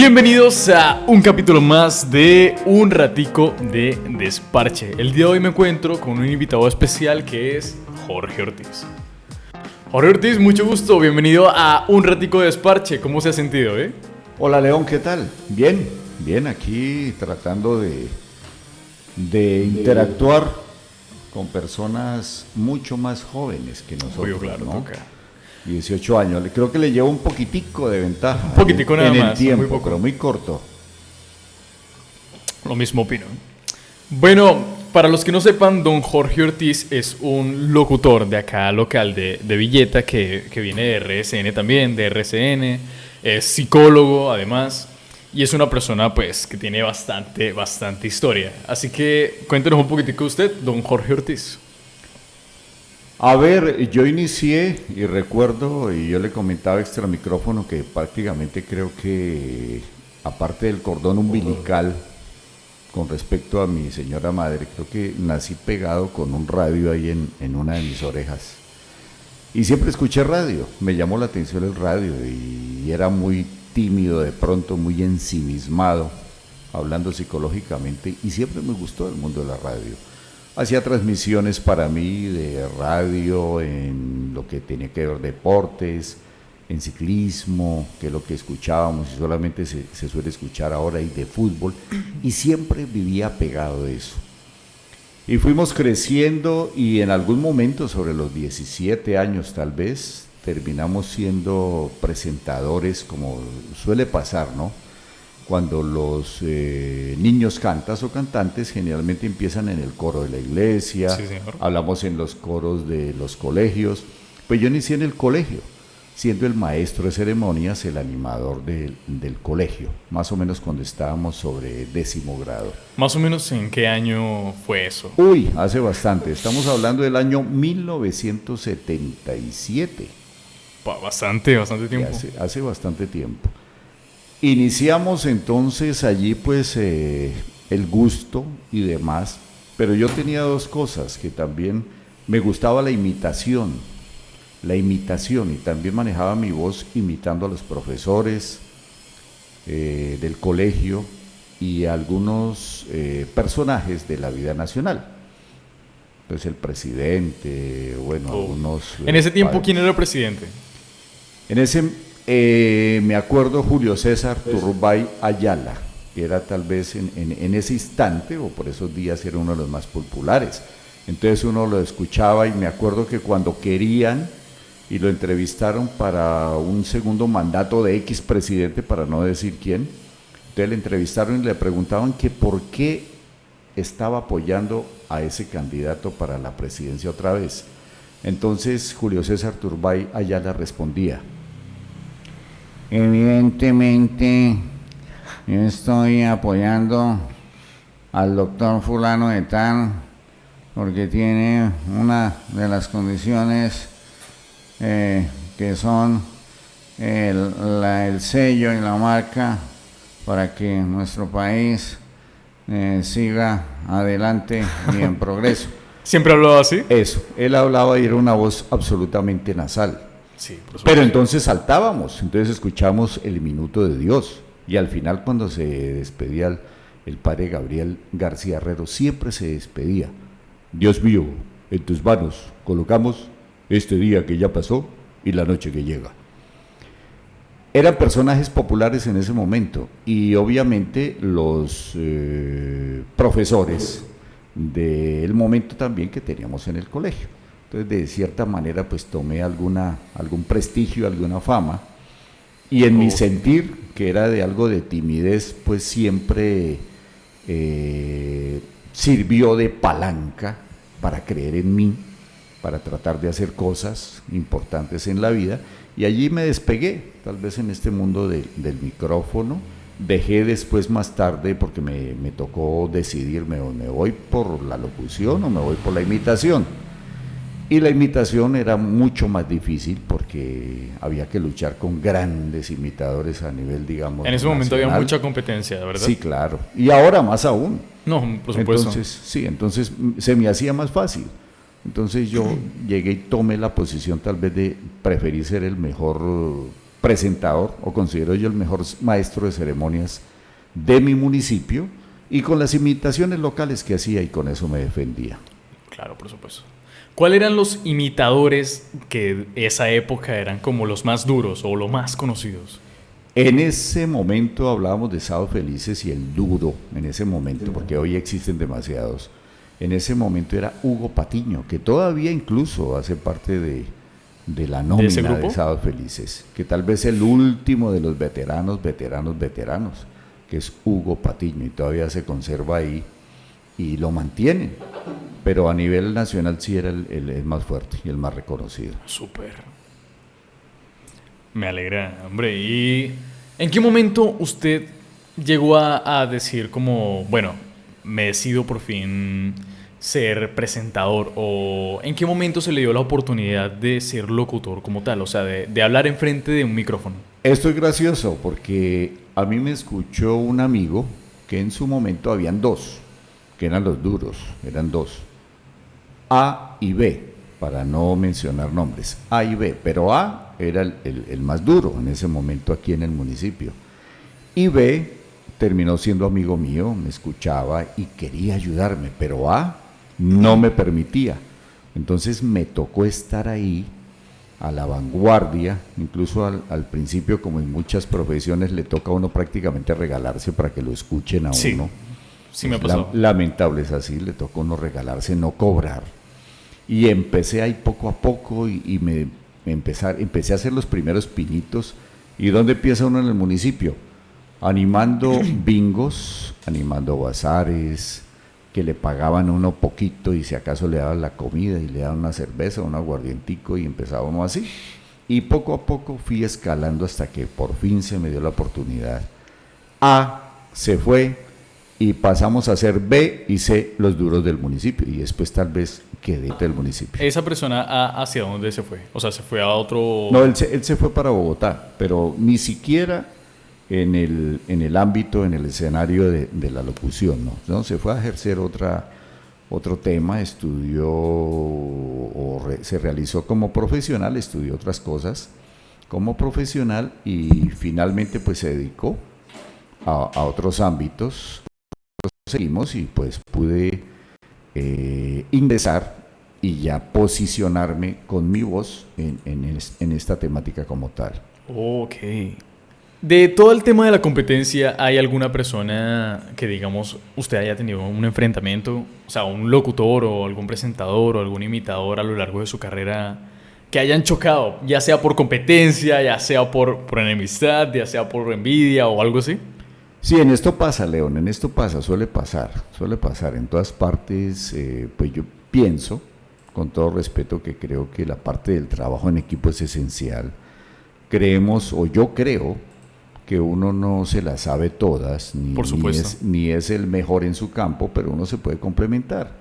Bienvenidos a un capítulo más de Un Ratico de Desparche. El día de hoy me encuentro con un invitado especial que es Jorge Ortiz. Jorge Ortiz, mucho gusto, bienvenido a Un Ratico de Desparche. ¿Cómo se ha sentido, Hola León, ¿qué tal? Bien, bien, aquí tratando de interactuar con personas mucho más jóvenes que nosotros. Obvio, claro, ¿no? toca. 18 años, creo que le llevo un poquitico de ventaja. Un poquitico nada en más, el tiempo, muy poco. pero muy corto. Lo mismo opino. Bueno, para los que no sepan, don Jorge Ortiz es un locutor de acá local de Villeta que viene de RSN también, de RCN, es psicólogo además y es una persona pues que tiene bastante historia. Así que cuéntenos un poquitico usted, don Jorge Ortiz. A ver, yo inicié y recuerdo, y yo le comentaba extra micrófono que prácticamente creo que, aparte del cordón umbilical, con respecto a mi señora madre, creo que nací pegado con un radio ahí en una de mis orejas. Y siempre escuché radio, me llamó la atención el radio y era muy tímido de pronto, muy ensimismado, hablando psicológicamente, y siempre me gustó el mundo de la radio. Hacía transmisiones para mí de radio en lo que tenía que ver deportes, en ciclismo, que es lo que escuchábamos y solamente se suele escuchar ahora, y de fútbol, y siempre vivía pegado de eso. Y fuimos creciendo y en algún momento, sobre los 17 años tal vez, terminamos siendo presentadores, como suele pasar, ¿no? Cuando los niños cantantes generalmente empiezan en el coro de la iglesia, Sí, señor. Hablamos en los coros de los colegios. Pues yo inicié en el colegio, siendo el maestro de ceremonias, el animador del colegio, más o menos cuando estábamos sobre 10º grado. Más o menos, ¿en qué año fue eso? Uy, hace bastante, estamos hablando del año 1977. Bastante tiempo. Hace bastante tiempo. Iniciamos entonces allí pues el gusto y demás, pero yo tenía dos cosas, que también me gustaba la imitación y también manejaba mi voz imitando a los profesores del colegio y a algunos personajes de la vida nacional. Pues el presidente, bueno, algunos... En ese tiempo, ¿quién era el presidente? En ese... me acuerdo Julio César Turbay Ayala, que era tal vez en ese instante o por esos días era uno de los más populares. Entonces uno lo escuchaba y me acuerdo que cuando querían y lo entrevistaron para un segundo mandato de X presidente, para no decir quién, entonces le entrevistaron y le preguntaban que por qué estaba apoyando a ese candidato para la presidencia otra vez. Entonces Julio César Turbay Ayala respondía: evidentemente, yo estoy apoyando al doctor fulano de tal porque tiene una de las condiciones que son el sello y la marca para que nuestro país siga adelante y en progreso. ¿Siempre hablaba así? Eso, él hablaba y era una voz absolutamente nasal. Sí, por supuesto. Pero entonces saltábamos, entonces escuchamos el minuto de Dios, y al final cuando se despedía el padre Gabriel García Herrero, siempre se despedía: Dios mío, en tus manos colocamos este día que ya pasó y la noche que llega. Eran personajes populares en ese momento, y obviamente los profesores del momento también que teníamos en el colegio. Entonces, de cierta manera, pues tomé algún prestigio, alguna fama, y en mi sentir, que era de algo de timidez, pues siempre sirvió de palanca para creer en mí, para tratar de hacer cosas importantes en la vida, y allí me despegué, tal vez en este mundo del micrófono. Dejé después, más tarde, porque me tocó decidirme, o me voy por la locución o me voy por la imitación. Y la imitación era mucho más difícil porque había que luchar con grandes imitadores a nivel, digamos, En ese momento nacional. había mucha competencia, ¿verdad? Sí, claro. Y ahora más aún. No, por supuesto. Entonces se me hacía más fácil. Entonces yo llegué y tomé la posición tal vez de preferir ser el mejor presentador, o considero yo el mejor maestro de ceremonias de mi municipio, y con las imitaciones locales que hacía, y con eso me defendía. Claro, por supuesto. ¿Cuáles eran los imitadores que esa época eran como los más duros o los más conocidos? En ese momento hablábamos de Sábados Felices y el duro, en ese momento, porque hoy existen demasiados. En ese momento era Hugo Patiño, que todavía incluso hace parte de la nómina de Sábados Felices, que tal vez el último de los veteranos, que es Hugo Patiño, y todavía se conserva ahí y lo mantienen. Pero a nivel nacional sí era el más fuerte y el más reconocido. Súper. Me alegra, hombre. ¿Y en qué momento usted llegó a decir como, bueno, me decido por fin ser presentador? ¿O en qué momento se le dio la oportunidad de ser locutor como tal? O sea, de hablar enfrente de un micrófono. Esto es gracioso porque a mí me escuchó un amigo que en su momento habían dos, que eran los duros, eran dos. A y B, para no mencionar nombres, A y B, pero A era el más duro en ese momento aquí en el municipio. Y B terminó siendo amigo mío, me escuchaba y quería ayudarme, pero A no me permitía. Entonces me tocó estar ahí a la vanguardia, incluso al principio, como en muchas profesiones, le toca a uno prácticamente regalarse para que lo escuchen a uno. Sí, me ha pasado. Lamentable es así, le toca a uno regalarse, no cobrar. Y empecé ahí poco a poco y empecé a hacer los primeros pinitos. ¿Y dónde empieza uno en el municipio? Animando bingos, animando bazares, que le pagaban a uno poquito y si acaso le daban la comida y le daban una cerveza, un aguardientico y empezábamos así. Y poco a poco fui escalando hasta que por fin se me dio la oportunidad. A se fue y pasamos a ser B y C los duros del municipio y después tal vez quedé del municipio. ¿Esa persona hacia dónde se fue? O sea, ¿se fue a otro...? No, él se fue para Bogotá, pero ni siquiera en el ámbito, en el escenario de la locución, ¿no? Se fue a ejercer otro tema, estudió se realizó como profesional, estudió otras cosas como profesional y finalmente pues se dedicó a otros ámbitos. Seguimos y pues pude ingresar y ya posicionarme con mi voz en esta temática como tal. Ok. De todo el tema de la competencia, ¿hay alguna persona que, digamos, usted haya tenido un enfrentamiento? O sea, un locutor o algún presentador o algún imitador a lo largo de su carrera que hayan chocado, ya sea por competencia, ya sea por enemistad, ya sea por envidia o algo así. Sí, en esto pasa, León, en esto pasa, suele pasar en todas partes. Pues yo pienso, con todo respeto, que creo que la parte del trabajo en equipo es esencial. Creemos, o yo creo, que uno no se las sabe todas, ni es el mejor en su campo, pero uno se puede complementar.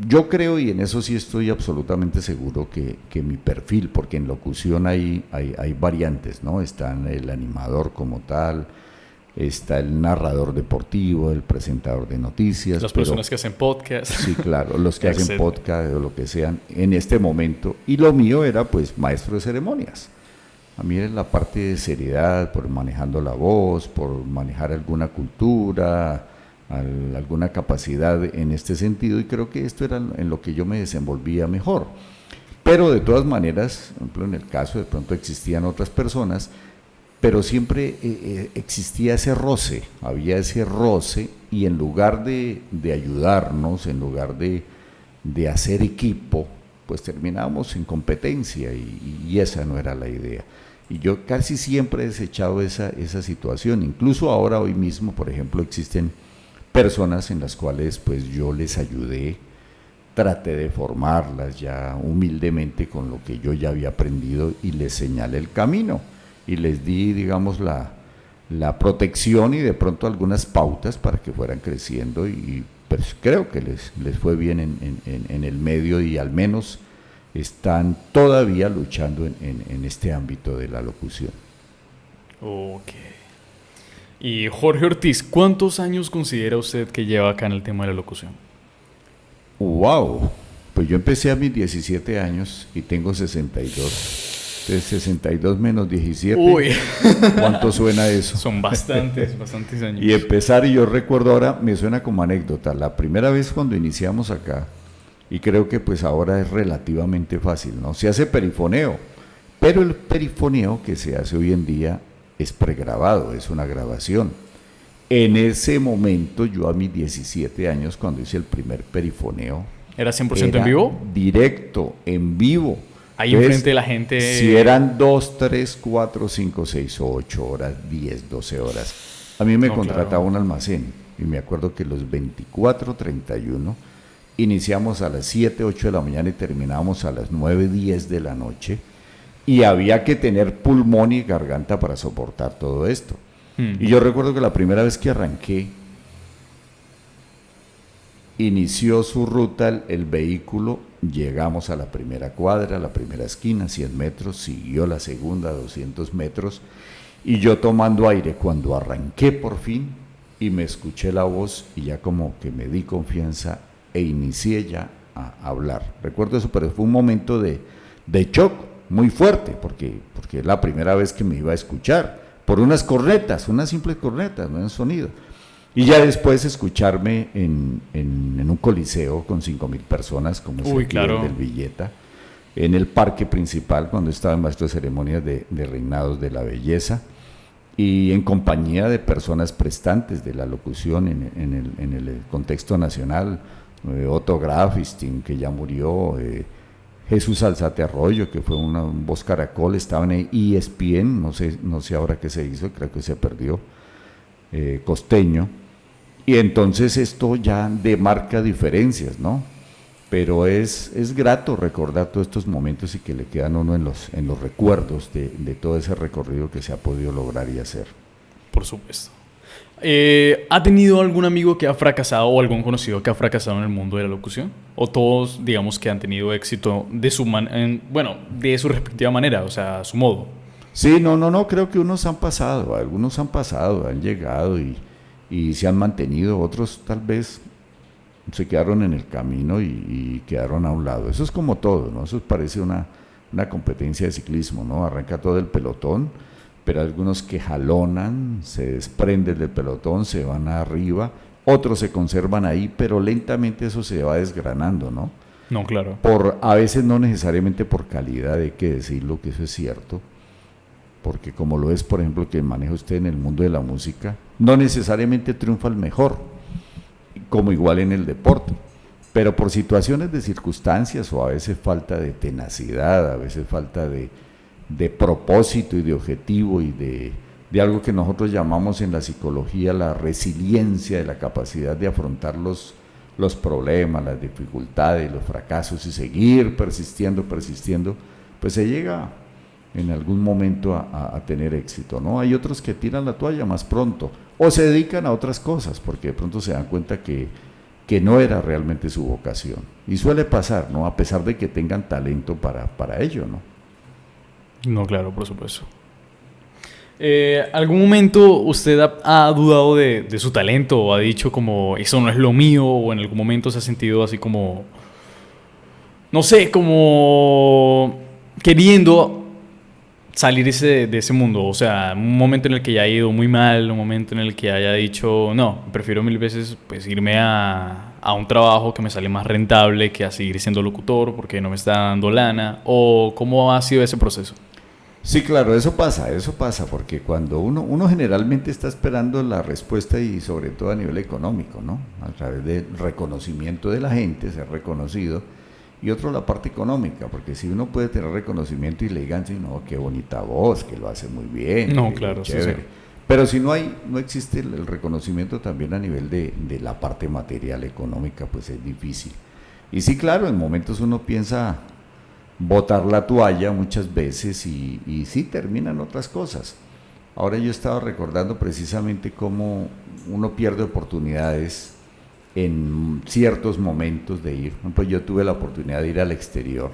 Yo creo, y en eso sí estoy absolutamente seguro, que mi perfil, porque en locución hay variantes, ¿no? Está el animador como tal, está el narrador deportivo, el presentador de noticias. Las personas que hacen podcast. Sí, claro, los que hacen podcast o lo que sean en este momento. Y lo mío era pues maestro de ceremonias. A mí era la parte de seriedad, por manejando la voz, por manejar alguna cultura, alguna capacidad en este sentido, y creo que esto era en lo que yo me desenvolvía mejor. Pero de todas maneras, por ejemplo, en el caso de pronto existían otras personas, pero siempre existía ese roce, había ese roce, y en lugar de ayudarnos, en lugar de hacer equipo, pues terminábamos en competencia, y esa no era la idea. Y yo casi siempre he desechado esa situación. Incluso ahora, hoy mismo, por ejemplo, existen personas en las cuales pues yo les ayudé, traté de formarlas ya humildemente con lo que yo ya había aprendido y les señalé el camino y les di, digamos, la protección y de pronto algunas pautas para que fueran creciendo, y pues creo que les fue bien en el medio, y al menos están todavía luchando en este ámbito de la locución. Ok. Y Jorge Ortiz, ¿cuántos años considera usted que lleva acá en el tema de la locución? ¡Wow! Pues yo empecé a mis 17 años y tengo 62. Entonces, 62 menos 17. Uy, ¿Cuánto suena eso? son bastantes años. Y empezar, y yo recuerdo ahora, me suena como anécdota, la primera vez cuando iniciamos acá, y creo que pues ahora es relativamente fácil, ¿no? Se hace perifoneo, pero el perifoneo que se hace hoy en día es pregrabado, es una grabación. En ese momento, yo a mis 17 años, cuando hice el primer perifoneo, ¿Era 100% en vivo? directo, en vivo. Ahí Entonces, enfrente de la gente. si eran 2, 3, 4, 5, 6, 8 horas, 10, 12 horas. A mí me No, contrataba claro. un almacén y me acuerdo que los 24, 31 iniciamos a las 7, 8 de la mañana y terminábamos a las 9, 10 de la noche y había que tener pulmón y garganta para soportar todo esto. Y yo recuerdo que la primera vez que arranqué, inició su ruta el vehículo, llegamos a la primera cuadra, a la primera esquina, 100 metros, siguió la segunda, 200 metros, y yo tomando aire, cuando arranqué por fin, y me escuché la voz, y ya como que me di confianza, e inicié ya a hablar. Recuerdo eso, pero fue un momento de shock muy fuerte, porque es la primera vez que me iba a escuchar, por unas cornetas, unas simples cornetas, no un sonido. Y ya después escucharme en un coliseo con 5.000 personas, como es Uy, el claro. del Villeta, en el parque principal, cuando estaba en maestro de ceremonias de reinados de la belleza, y en compañía de personas prestantes de la locución en el contexto nacional, Otto Grafistin, que ya murió, Jesús Alzate Arroyo, que fue un voz caracol, estaba en ESPN, no sé ahora qué se hizo, creo que se perdió, costeño, y entonces esto ya demarca diferencias, ¿no? Pero es grato recordar todos estos momentos y que le quedan a uno en los recuerdos de todo ese recorrido que se ha podido lograr y hacer. Por supuesto. ¿Ha tenido algún amigo que ha fracasado o algún conocido que ha fracasado en el mundo de la locución? ¿O todos, digamos, que han tenido éxito de de su respectiva manera, o sea, a su modo? Sí, no, creo que algunos han pasado, han llegado y se han mantenido, otros tal vez se quedaron en el camino y quedaron a un lado. Eso es como todo, ¿no? Eso parece una competencia de ciclismo, ¿no? Arranca todo el pelotón, pero algunos que jalonan, se desprenden del pelotón, se van arriba, otros se conservan ahí, pero lentamente eso se va desgranando, ¿no? No, claro. A veces no necesariamente por calidad, hay que decirlo, que eso es cierto, porque como lo es, por ejemplo, que maneja usted en el mundo de la música, no necesariamente triunfa el mejor, como igual en el deporte, pero por situaciones de circunstancias o a veces falta de tenacidad, a veces falta de propósito y de objetivo y de algo que nosotros llamamos en la psicología la resiliencia, de la capacidad de afrontar los problemas, las dificultades, los fracasos y seguir persistiendo, pues se llega en algún momento a tener éxito, ¿no? Hay otros que tiran la toalla más pronto o se dedican a otras cosas porque de pronto se dan cuenta que no era realmente su vocación. Y suele pasar, ¿no? A pesar de que tengan talento para ello, ¿no? No, claro, por supuesto. ¿Algún momento usted ha dudado de su talento o ha dicho como eso no es lo mío o en algún momento se ha sentido así como, no sé, como queriendo salir de ese mundo? O sea, un momento en el que ya ha ido muy mal, un momento en el que haya dicho, no, prefiero mil veces pues irme a un trabajo que me sale más rentable que a seguir siendo locutor porque no me está dando lana, o cómo ha sido ese proceso. Sí, claro, eso pasa, porque cuando uno generalmente está esperando la respuesta y sobre todo a nivel económico, ¿no? A través del reconocimiento de la gente, ser reconocido, y otro la parte económica, porque si uno puede tener reconocimiento y le digan, sí, no, qué bonita voz, que lo hace muy bien, No, claro, chévere. sí. Pero si no existe el reconocimiento también a nivel de la parte material económica, pues es difícil. Y sí, claro, en momentos uno piensa botar la toalla muchas veces y sí terminan otras cosas. Ahora yo estaba recordando precisamente cómo uno pierde oportunidades en ciertos momentos de ir. Pues yo tuve la oportunidad de ir al exterior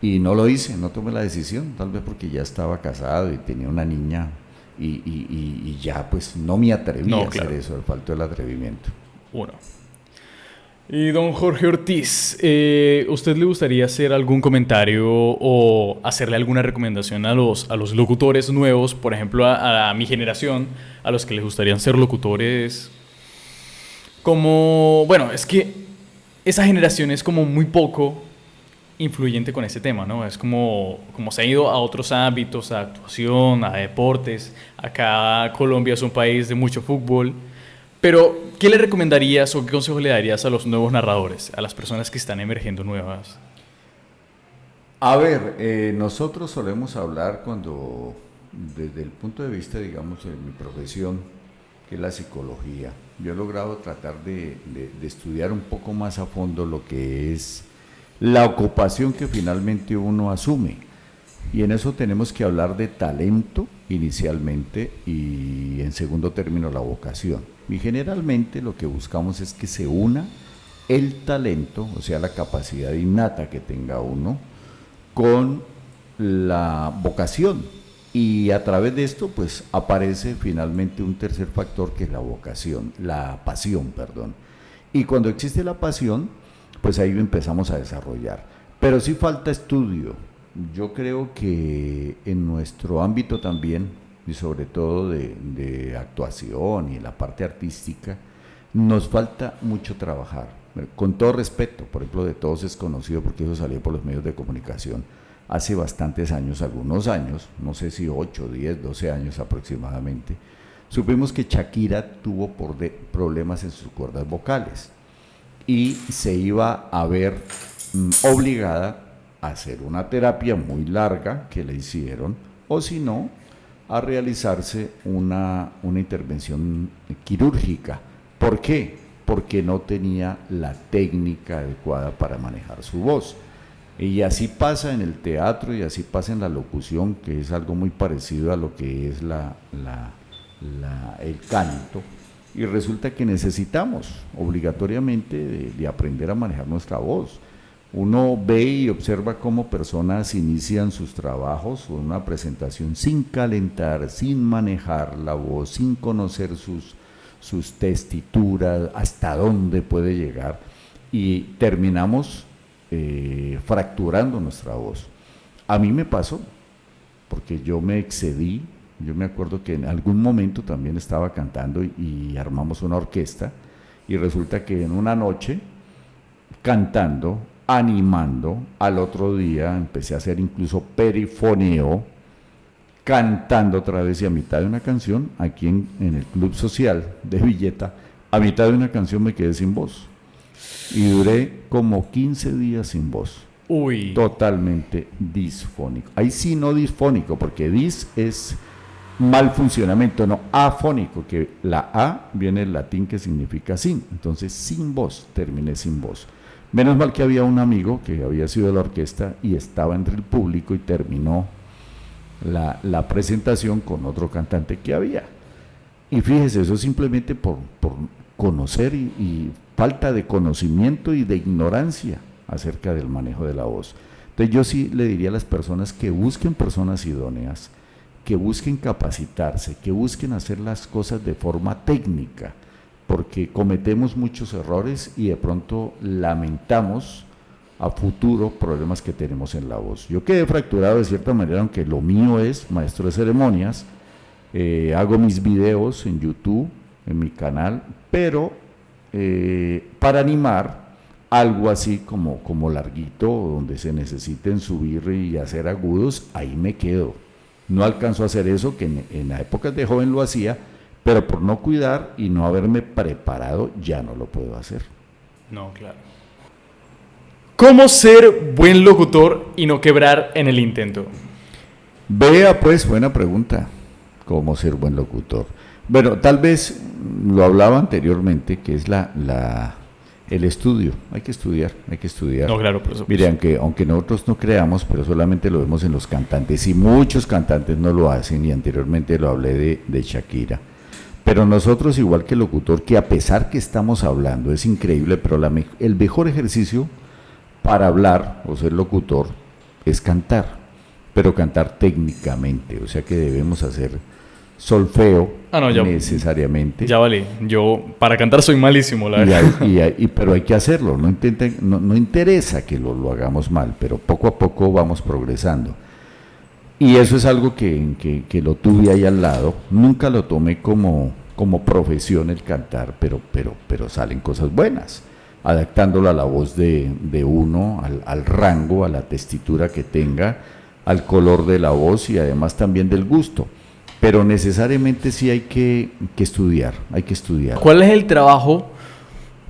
y no lo hice, no tomé la decisión, tal vez porque ya estaba casado y tenía una niña y ya pues no me atreví a hacer eso, faltó el atrevimiento. Uno. Y don Jorge Ortiz, ¿usted le gustaría hacer algún comentario o hacerle alguna recomendación a los locutores nuevos, por ejemplo, a mi generación, a los que les gustaría ser locutores? Como, bueno, es que esa generación es como muy poco influyente con ese tema, ¿no? Es como se ha ido a otros ámbitos, a actuación, a deportes. Acá Colombia es un país de mucho fútbol. Pero, ¿qué le recomendarías o qué consejo le darías a los nuevos narradores, a las personas que están emergiendo nuevas? A ver, nosotros solemos hablar cuando, desde el punto de vista, digamos, de mi profesión, que es la psicología, yo he logrado tratar de estudiar un poco más a fondo lo que es la ocupación que finalmente uno asume. Y en eso tenemos que hablar de talento inicialmente y en segundo término la vocación. Y generalmente lo que buscamos es que se una el talento, o sea, la capacidad innata que tenga uno, con la vocación. Y a través de esto, pues aparece finalmente un tercer factor que es la vocación, la pasión, perdón. Y cuando existe la pasión, pues ahí lo empezamos a desarrollar. Pero sí falta estudio. Yo creo que en nuestro ámbito también, y sobre todo de actuación y la parte artística, nos falta mucho trabajar. Con todo respeto, por ejemplo, de todos es conocido porque eso salió por los medios de comunicación hace bastantes años, algunos años, no sé si 8, 10, 12 años aproximadamente, supimos que Shakira tuvo problemas en sus cuerdas vocales y se iba a ver obligada a hacer una terapia muy larga que le hicieron, o si no, a realizarse una intervención quirúrgica. ¿Por qué? Porque no tenía la técnica adecuada para manejar su voz. Y así pasa en el teatro y así pasa en la locución, que es algo muy parecido a lo que es el canto. Y resulta que necesitamos obligatoriamente de aprender a manejar nuestra voz. Uno ve y observa cómo personas inician sus trabajos o una presentación sin calentar, sin manejar la voz, sin conocer sus testituras, hasta dónde puede llegar, y terminamos fracturando nuestra voz. A mí me pasó, porque yo me excedí. Yo me acuerdo que en algún momento también estaba cantando y armamos una orquesta, y resulta que en una noche, cantando, animando, al otro día empecé a hacer incluso perifoneo, cantando otra vez, y a mitad de una canción, aquí en el Club Social de Villeta, a mitad de una canción me quedé sin voz. Y duré como 15 días sin voz. Uy. Totalmente disfónico. Ahí sí no disfónico, porque dis es mal funcionamiento, no afónico, que la A viene del latín que significa sin. Entonces, sin voz, terminé sin voz. Menos mal que había un amigo que había sido de la orquesta y estaba entre el público y terminó la presentación con otro cantante que había. Y fíjese, eso simplemente por conocer y falta de conocimiento y de ignorancia acerca del manejo de la voz. Entonces yo sí le diría a las personas que busquen personas idóneas, que busquen capacitarse, que busquen hacer las cosas de forma técnica, porque cometemos muchos errores y de pronto lamentamos a futuro problemas que tenemos en la voz. Yo quedé fracturado de cierta manera, aunque lo mío es maestro de ceremonias, hago mis videos en YouTube, en mi canal, pero para animar algo así como larguito, donde se necesiten subir y hacer agudos, ahí me quedo. No alcanzo a hacer eso, que en la época de joven lo hacía, pero por no cuidar y no haberme preparado, ya no lo puedo hacer. No, claro. ¿Cómo ser buen locutor y no quebrar en el intento? Vea pues, buena pregunta, ¿cómo ser buen locutor? Bueno, tal vez lo hablaba anteriormente, que es el estudio. Hay que estudiar. No, claro, por supuesto. Mire, aunque nosotros no creamos, pero solamente lo vemos en los cantantes, y muchos cantantes no lo hacen, y anteriormente lo hablé de Shakira. Pero nosotros, igual que el locutor, que a pesar que estamos hablando, es increíble, pero el mejor ejercicio para hablar o ser locutor es cantar, pero cantar técnicamente, o sea que debemos hacer solfeo No, necesariamente. Ya vale. Yo para cantar soy malísimo, la verdad. Pero hay que hacerlo, no interesa que lo hagamos mal, pero poco a poco vamos progresando. Y eso es algo que lo tuve ahí al lado. Nunca lo tomé como profesión el cantar, pero salen cosas buenas, adaptándolo a la voz de uno, al rango, a la testitura que tenga, al color de la voz y además también del gusto. Pero necesariamente sí hay que estudiar, hay que estudiar. ¿Cuál es el trabajo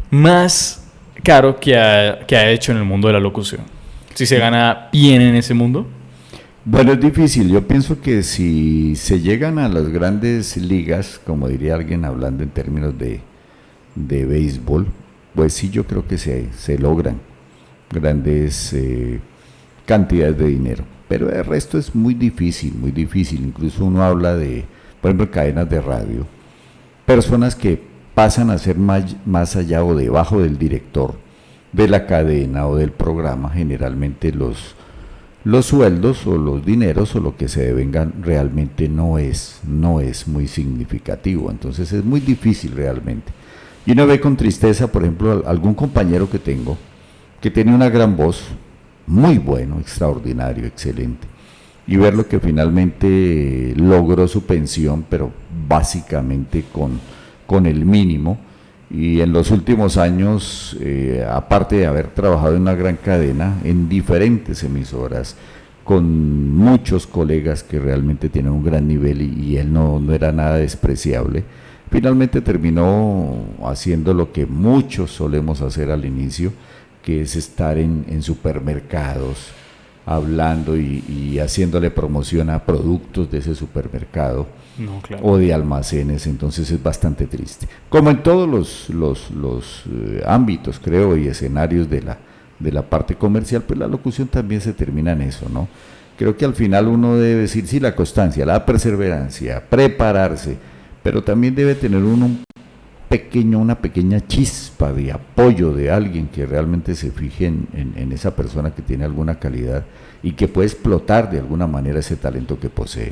más caro que ha hecho en el mundo de la locución? Si se gana bien en ese mundo. Bueno, es difícil. Yo pienso que si se llegan a las grandes ligas, como diría alguien hablando en términos de béisbol, pues sí, yo creo que se logran grandes cantidades de dinero. Pero el resto es muy difícil, muy difícil. Incluso uno habla de, por ejemplo, cadenas de radio, personas que pasan a ser más allá o debajo del director de la cadena o del programa, generalmente los sueldos o los dineros o lo que se devengan realmente no es muy significativo. Entonces es muy difícil realmente. Y uno ve con tristeza, por ejemplo, algún compañero que tengo que tiene una gran voz, muy bueno, extraordinario, excelente, y verlo que finalmente logró su pensión, pero básicamente con el mínimo. Y en los últimos años, aparte de haber trabajado en una gran cadena, en diferentes emisoras, con muchos colegas que realmente tienen un gran nivel y él no era nada despreciable, finalmente terminó haciendo lo que muchos solemos hacer al inicio, que es estar en supermercados, hablando y haciéndole promoción a productos de ese supermercado. No, claro. O de almacenes. Entonces es bastante triste. Como en todos los ámbitos, creo, y escenarios de la parte comercial, pues la locución también se termina en eso, ¿no? Creo que al final uno debe decir, sí, la constancia, la perseverancia, prepararse, pero también debe tener uno una pequeña chispa de apoyo de alguien que realmente se fije en esa persona que tiene alguna calidad y que puede explotar de alguna manera ese talento que posee.